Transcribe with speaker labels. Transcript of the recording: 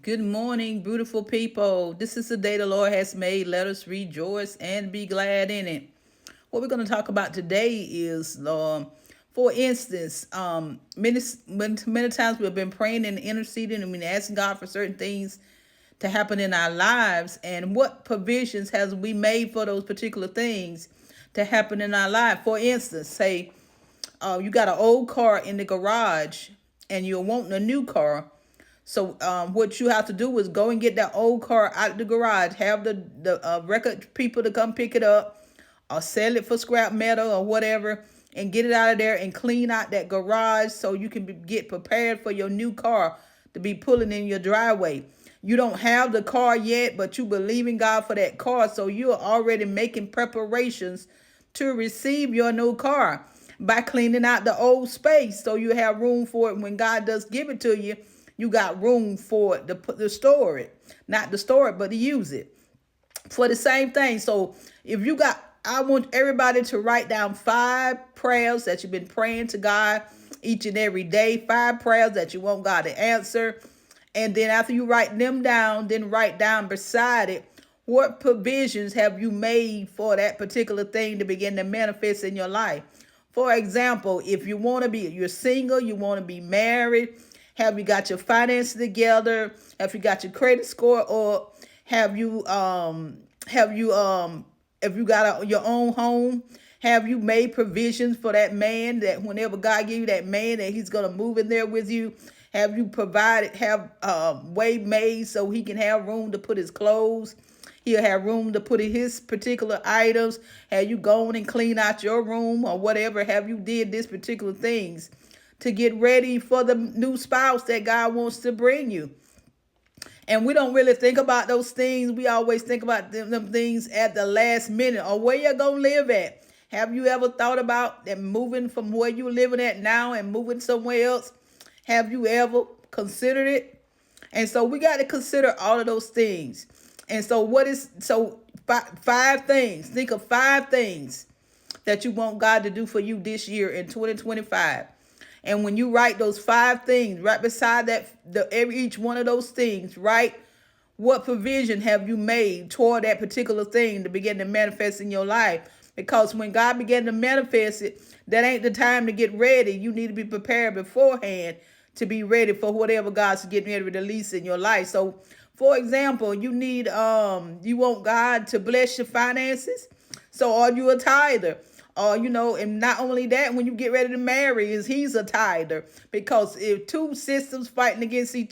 Speaker 1: Good morning, beautiful people. This is the day the Lord has made. Let us rejoice and be glad in it. What we're going to talk about today is, for instance, many times we've been praying and interceding and been asking God for certain things to happen in our lives, and what provisions has we made for those particular things to happen in our life. For instance, say you got an old car in the garage and you're wanting a new car. So what you have to do is go and get that old car out of the garage, have the record people to come pick it up or sell it for scrap metal or whatever, and get it out of there and clean out that garage so you can get prepared for your new car to be pulling in your driveway. You don't have the car yet, but you believe in God for that car, so you're already making preparations to receive your new car by cleaning out the old space so you have room for it when God does give it to you. You got room for it to store it, not to store it, but to use it for the same thing. So if you got, I want everybody to write down 5 prayers that you've been praying to God each and every day, 5 prayers that you want God to answer. And then after you write them down, then write down beside it, what provisions have you made for that particular thing to begin to manifest in your life? For example, if you want to be, you're single, you want to be married, have you got your finances together? Have you got your credit score? Or have you if you got your own home, have you made provisions for that man that whenever God give you that man that he's gonna move in there with you? Have you provided, have way made so he can have room to put his clothes? He'll have room to put in his particular items. Have you gone and cleaned out your room or whatever? Have you did this particular things to get ready for the new spouse that God wants to bring you? And we don't really think about those things. We always think about them things at the last minute or where you're going to live at. Have you ever thought about that moving from where you're living at now and moving somewhere else? Have you ever considered it? And so we got to consider all of those things. And so five things. Think of 5 things that you want God to do for you this year in 2025. And when you write those 5 things, right beside that, each one of those things, write what provision have you made toward that particular thing to begin to manifest in your life. Because when God began to manifest it, that ain't the time to get ready. You need to be prepared beforehand to be ready for whatever God's getting ready to release in your life. So, for example, you want God to bless your finances. So are you a tither? And not only that, when you get ready to marry, he's a tither. Because if 2 systems fighting against each